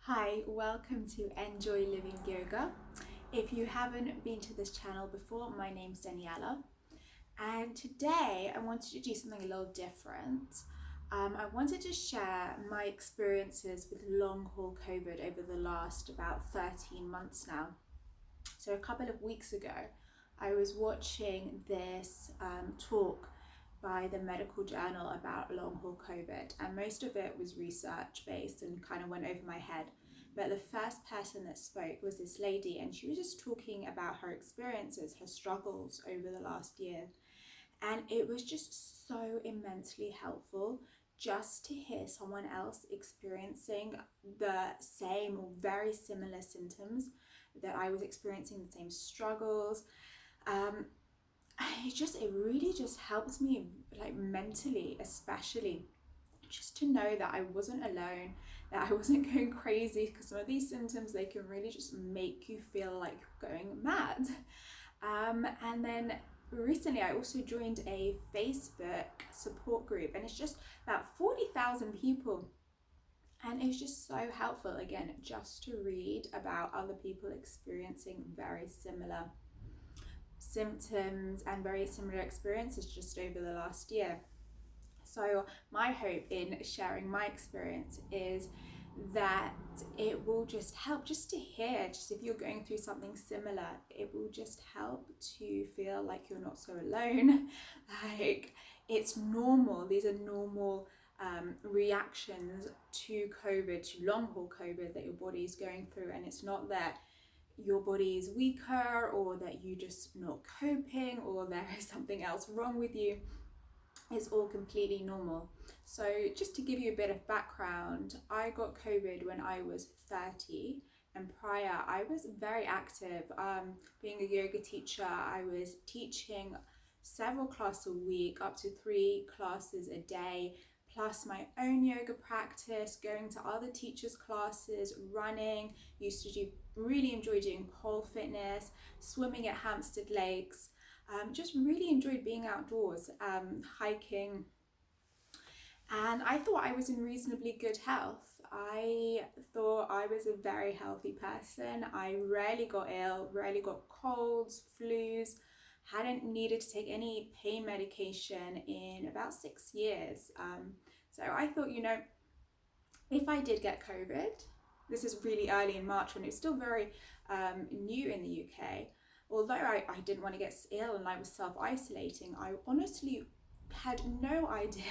Hi, welcome to Enjoy Living Yoga. If you haven't been to this channel before, my name's Daniela, and today I wanted to do something a little different. I wanted to share my experiences with long haul COVID over the last about 13 months now. So a couple of weeks ago, I was watching this talk by the medical journal about long haul COVID, and most of it was research based and kind of went over my head. But the first person that spoke was this lady, and she was just talking about her experiences, her struggles over the last year. And it was just so immensely helpful just to hear someone else experiencing the same or very similar symptoms that I was experiencing, the same struggles. It really just helped me, like mentally especially, just to know that I wasn't alone, that I wasn't going crazy, because some of these symptoms, they can really just make you feel like going mad. And then recently I also joined a Facebook support group, and it's just about 40,000 people. And it's just so helpful, again, just to read about other people experiencing very similar symptoms and very similar experiences just over the last year. So my hope in sharing my experience is that it will just help, just to hear, just if you're going through something similar, it will just help to feel like you're not so alone. Like, it's normal. These are normal reactions to COVID, to long haul COVID, that your body is going through, and it's not that your body is weaker or that you're just not coping or there is something else wrong with you. It's all completely normal. So just to give you a bit of background, I got COVID when I was 30, and prior I was very active. Being a yoga teacher, I was teaching several classes a week, up to 3 classes a day, plus my own yoga practice, going to other teachers' classes, running. Really enjoy doing pole fitness, swimming at Hampstead Lakes. Just really enjoyed being outdoors, hiking, and I thought I was in reasonably good health. I thought I was a very healthy person. I rarely got ill, rarely got colds, flus, hadn't needed to take any pain medication in about 6 years. So I thought, if I did get COVID, this is really early in March when it was still very new in the UK. Although I didn't want to get ill and I was self-isolating, I honestly had no idea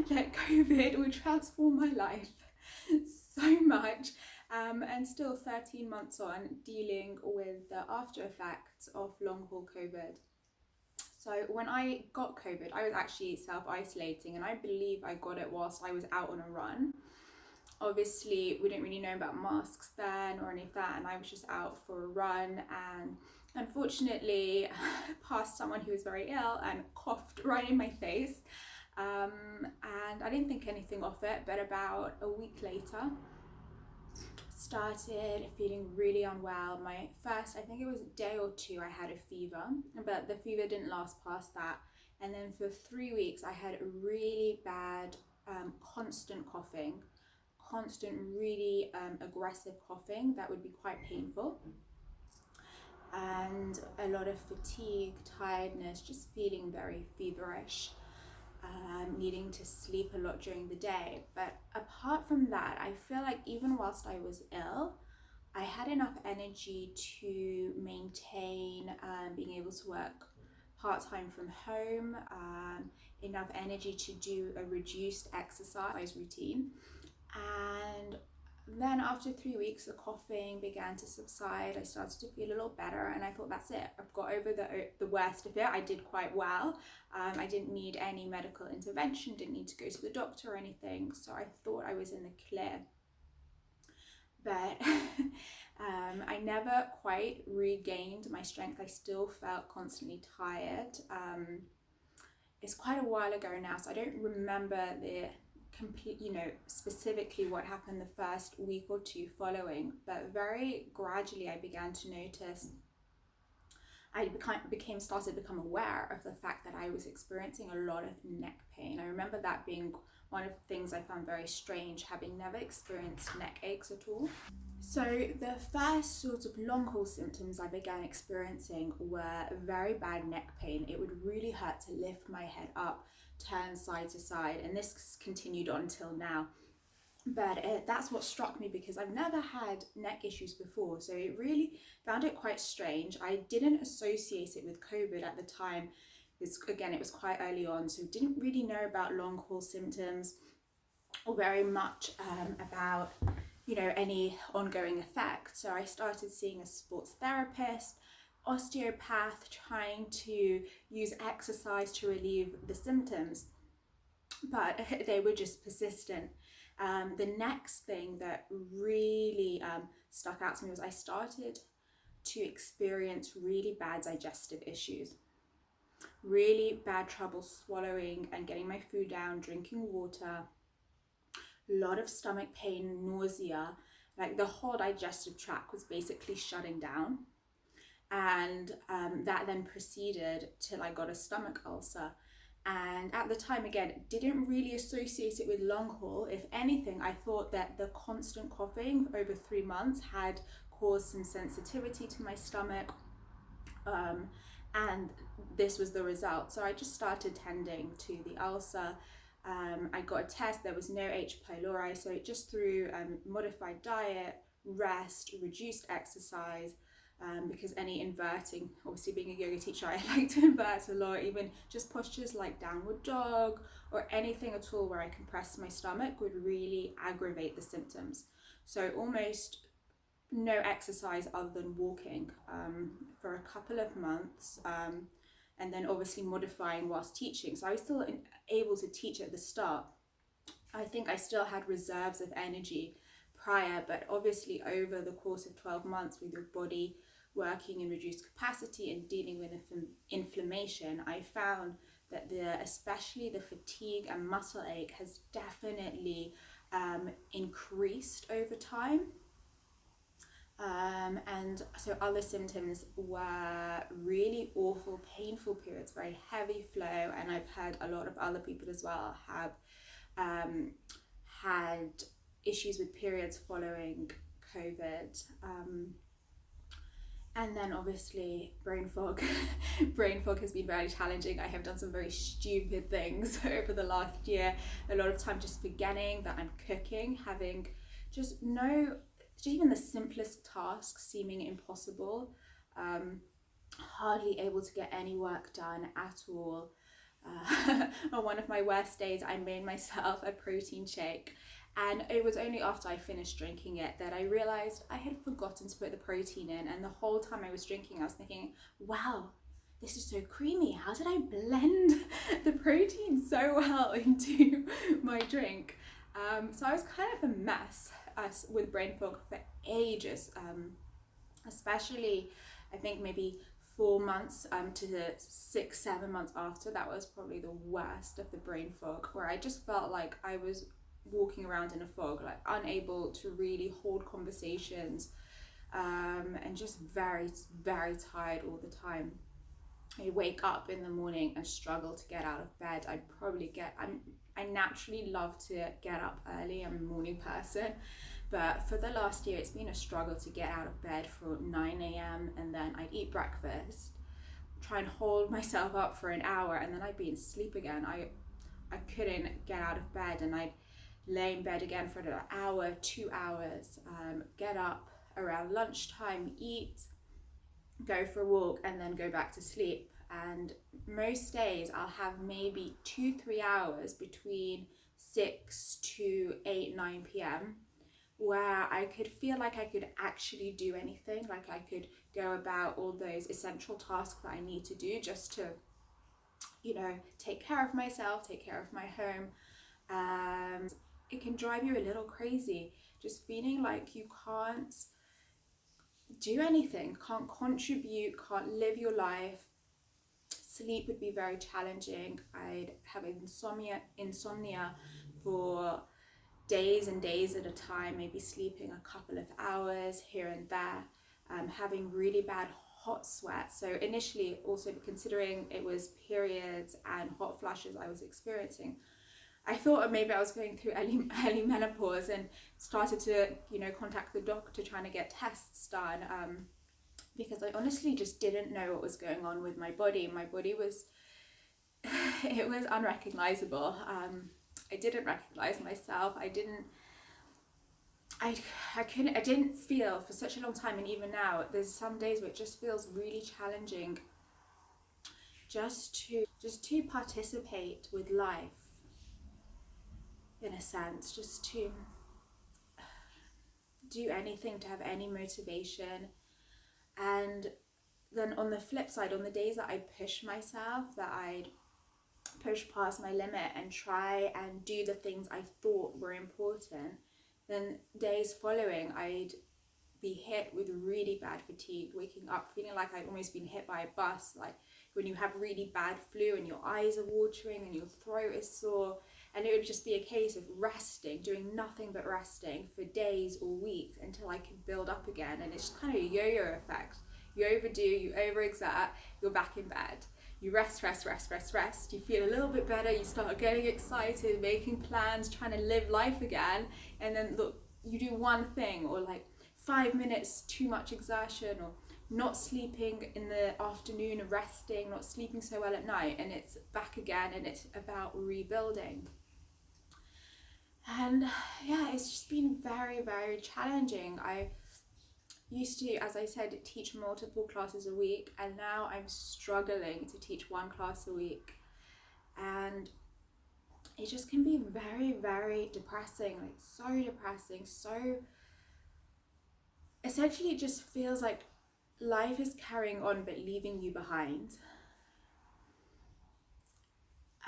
that COVID would transform my life so much. And still 13 months on, dealing with the after effects of long haul COVID. So when I got COVID, I was actually self-isolating, and I believe I got it whilst I was out on a run. Obviously, we didn't really know about masks then or any of that, and I was just out for a run, and unfortunately passed someone who was very ill and coughed right in my face. And I didn't think anything of it, but about a week later, started feeling really unwell. My first, I think it was a day or two, I had a fever, but the fever didn't last past that. And then for 3 weeks, I had a really bad, constant coughing, really aggressive coughing that would be quite painful. And a lot of fatigue, tiredness, just feeling very feverish. Needing to sleep a lot during the day. But apart from that, I feel like even whilst I was ill, I had enough energy to maintain being able to work part-time from home, enough energy to do a reduced exercise routine. And then after 3 weeks, the coughing began to subside. I started to feel a little better, and I thought, that's it. I've got over the worst of it. I did quite well. I didn't need any medical intervention, didn't need to go to the doctor or anything. So I thought I was in the clear. But I never quite regained my strength. I still felt constantly tired. It's quite a while ago now, so I don't remember the complete, specifically what happened the first week or two following, but very gradually I began to notice, started to become aware of the fact that I was experiencing a lot of neck pain. I remember that being one of the things I found very strange, having never experienced neck aches at all. So the first sort of long haul symptoms I began experiencing were very bad neck pain. It would really hurt to lift my head up, turn side to side, and this continued on till now. But that's what struck me, because I've never had neck issues before, so it really found it quite strange. I didn't associate it with COVID at the time, because again, it was quite early on, so didn't really know about long haul symptoms or very much about any ongoing effects. So I started seeing a sports therapist, osteopath, trying to use exercise to relieve the symptoms, but they were just persistent. The next thing that really stuck out to me was I started to experience really bad digestive issues, really bad trouble swallowing and getting my food down, drinking water, a lot of stomach pain, nausea, like the whole digestive tract was basically shutting down. And that then proceeded till I got a stomach ulcer. And at the time, again, didn't really associate it with long haul. If anything, I thought that the constant coughing for over 3 months had caused some sensitivity to my stomach. And this was the result. So I just started tending to the ulcer. I got a test, there was no H. pylori, so just through modified diet, rest, reduced exercise, because any inverting, obviously being a yoga teacher, I like to invert a lot, even just postures like downward dog or anything at all where I compress my stomach would really aggravate the symptoms. So almost no exercise other than walking for a couple of months, and then obviously modifying whilst teaching. So I was still able to teach at the start. I think I still had reserves of energy prior, but obviously over the course of 12 months with your body working in reduced capacity and dealing with inflammation, I found that especially the fatigue and muscle ache has definitely increased over time. And so other symptoms were really awful, painful periods, very heavy flow, and I've heard a lot of other people as well have had issues with periods following COVID. And then obviously brain fog. Brain fog has been very challenging. I have done some very stupid things over the last year. A lot of time just forgetting that I'm cooking, having just even the simplest tasks seeming impossible, hardly able to get any work done at all. On one of my worst days, I made myself a protein shake, and it was only after I finished drinking it that I realized I had forgotten to put the protein in, and the whole time I was drinking I was thinking, wow, this is so creamy, how did I blend the protein so well into my drink? So I was kind of a mess with brain fog for ages, especially I think maybe 4 months to the 6-7 months after. That was probably the worst of the brain fog, where I just felt like I was walking around in a fog, like unable to really hold conversations, and just very, very tired all the time. I wake up in the morning and struggle to get out of bed. I naturally love to get up early. I'm a morning person, but for the last year it's been a struggle to get out of bed for 9 a.m. and then I'd eat breakfast, try and hold myself up for an hour, and then I'd be in sleep again. I couldn't get out of bed, and I'd lay in bed again for an hour, 2 hours, get up around lunchtime, eat, go for a walk, and then go back to sleep. And most days I'll have maybe 2-3 hours between 6 to 8-9 p.m. where I could feel like I could actually do anything, like I could go about all those essential tasks that I need to do just to, take care of myself, take care of my home. It can drive you a little crazy, just feeling like you can't do anything, can't contribute, can't live your life. Sleep would be very challenging. I'd have insomnia for days and days at a time, maybe sleeping a couple of hours here and there, having really bad hot sweat. So initially, also considering it was periods and hot flushes I was experiencing, I thought maybe I was going through early menopause, and started to, contact the doctor trying to get tests done, because I honestly just didn't know what was going on with my body. My body was, it was unrecognizable. I didn't recognize myself. I didn't feel for such a long time, and even now, there's some days where it just feels really challenging just to participate with life, in a sense, just to do anything, to have any motivation. And then on the flip side, on the days that I push myself, that I'd push past my limit and try and do the things I thought were important, then days following I'd be hit with really bad fatigue, waking up feeling like I'd almost been hit by a bus, like when you have really bad flu and your eyes are watering and your throat is sore. And it would just be a case of resting, doing nothing but resting for days or weeks until I could build up again. And it's just kind of a yo-yo effect. You overdo, you overexert, you're back in bed. You rest. You feel a little bit better, you start getting excited, making plans, trying to live life again. And then look, you do one thing, or like 5 minutes too much exertion, or not sleeping in the afternoon, resting, not sleeping so well at night, and it's back again, and it's about rebuilding. And yeah, it's just been very, very challenging. I used to, as I said, teach multiple classes a week, and now I'm struggling to teach one class a week. And it just can be very, very depressing, like so depressing, so essentially it just feels like life is carrying on but leaving you behind.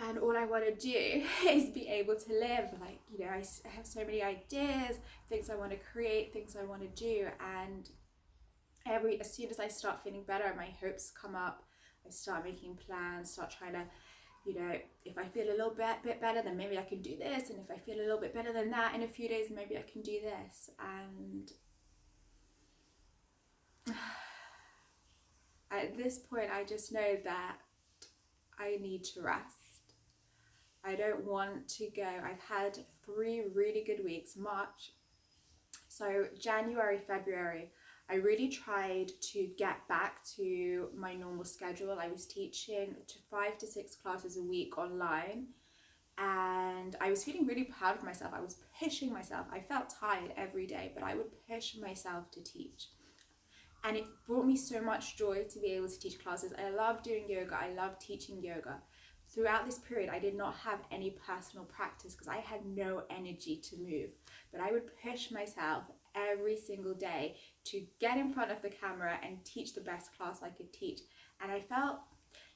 And all I want to do is be able to live. Like, I have so many ideas, things I want to create, things I want to do. And as soon as I start feeling better, my hopes come up. I start making plans, start trying to, if I feel a little bit better, then maybe I can do this. And if I feel a little bit better than that in a few days, maybe I can do this. And at this point, I just know that I need to rest. I don't want to go. I've had 3 really good weeks. So January, February, I really tried to get back to my normal schedule. I was teaching 5 to 6 classes a week online, and I was feeling really proud of myself. I was pushing myself. I felt tired every day, but I would push myself to teach. And it brought me so much joy to be able to teach classes. I love doing yoga. I love teaching yoga. Throughout this period, I did not have any personal practice because I had no energy to move. But I would push myself every single day to get in front of the camera and teach the best class I could teach. And I felt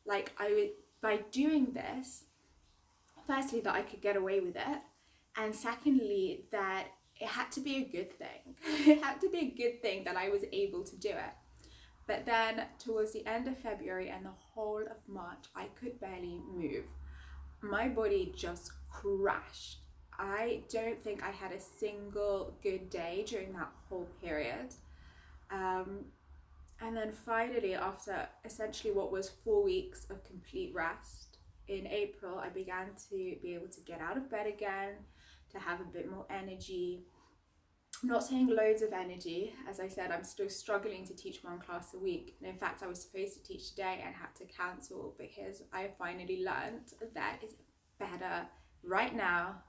like by doing this, firstly, that I could get away with it. And secondly, that it had to be a good thing. It had to be a good thing that I was able to do it. But then towards the end of February and the whole of March, I could barely move. My body just crashed. I don't think I had a single good day during that whole period. And then finally, after essentially what was 4 weeks of complete rest, in April, I began to be able to get out of bed again, to have a bit more energy. I'm not saying loads of energy. As I said, I'm still struggling to teach 1 class a week. And in fact, I was supposed to teach today and had to cancel because I finally learned that it's better right now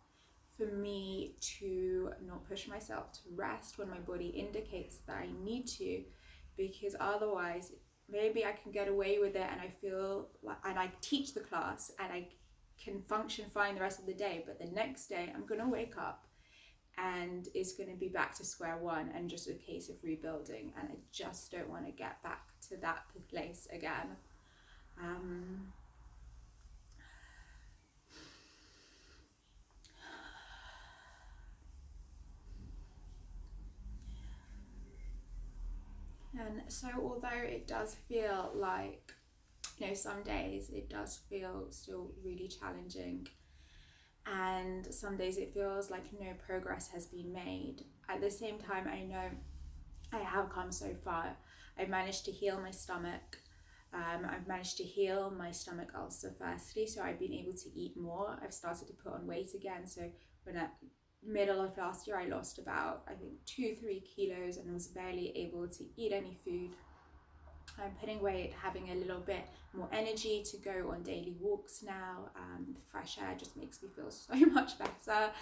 for me to not push myself, to rest when my body indicates that I need to, because otherwise maybe I can get away with it and I feel like, and I teach the class and I can function fine the rest of the day, but the next day I'm going to wake up and it's going to be back to square one and just a case of rebuilding, and I just don't want to get back to that place again. And so although it does feel like, some days it does feel still really challenging, and some days it feels like no progress has been made, at the same time I know I have come so far. I've managed to heal my stomach. I've managed to heal my stomach ulcer firstly, so I've been able to eat more. I've started to put on weight again. So when at middle of last year, I lost about, I think, 2-3 kilos and was barely able to eat any food. I'm putting weight, having a little bit more energy to go on daily walks now. The fresh air just makes me feel so much better.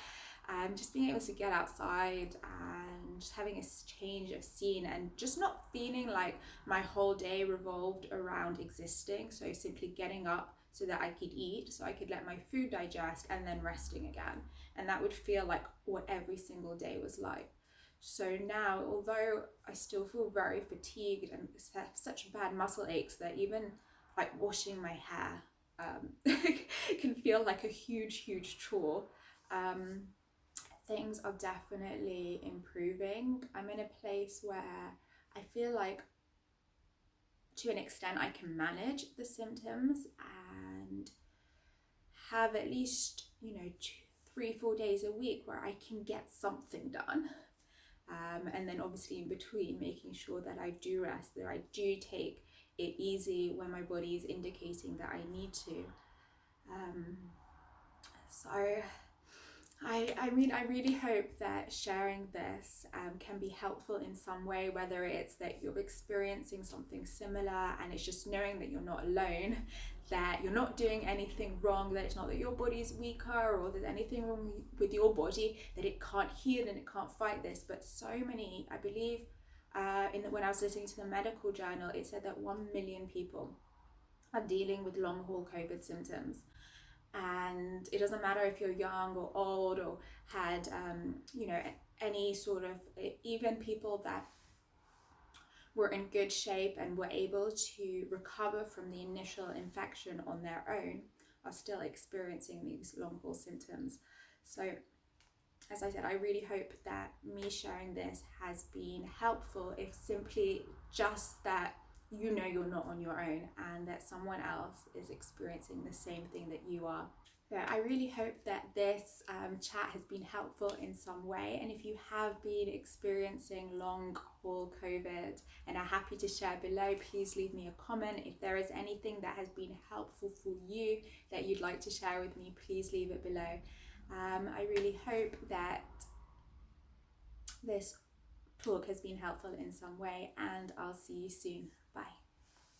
Just being able to get outside and just having a change of scene and just not feeling like my whole day revolved around existing. So simply getting up so that I could eat, so I could let my food digest, and then resting again. And that would feel like what every single day was like. So now, although I still feel very fatigued and have such bad muscle aches that even like washing my hair can feel like a huge chore, things are definitely improving. I'm in a place where I feel like to an extent I can manage the symptoms and have at least, 3-4 days a week where I can get something done. And then obviously in between making sure that I do rest, that I do take it easy when my body is indicating that I need to. So I mean, I really hope that sharing this can be helpful in some way, whether it's that you're experiencing something similar and it's just knowing that you're not alone, that you're not doing anything wrong, that it's not that your body's weaker or there's anything wrong with your body, that it can't heal and it can't fight this. But so many, I believe, when I was listening to the medical journal, it said that 1 million people are dealing with long haul COVID symptoms. And it doesn't matter if you're young or old or had, any sort of, even people that were in good shape and were able to recover from the initial infection on their own are still experiencing these long haul symptoms. So as I said, I really hope that me sharing this has been helpful, if simply just that you're not on your own and that someone else is experiencing the same thing that you are. So I really hope that this chat has been helpful in some way. And if you have been experiencing long haul COVID and are happy to share below, please leave me a comment. If there is anything that has been helpful for you that you'd like to share with me, please leave it below. I really hope that this talk has been helpful in some way, and I'll see you soon. Bye.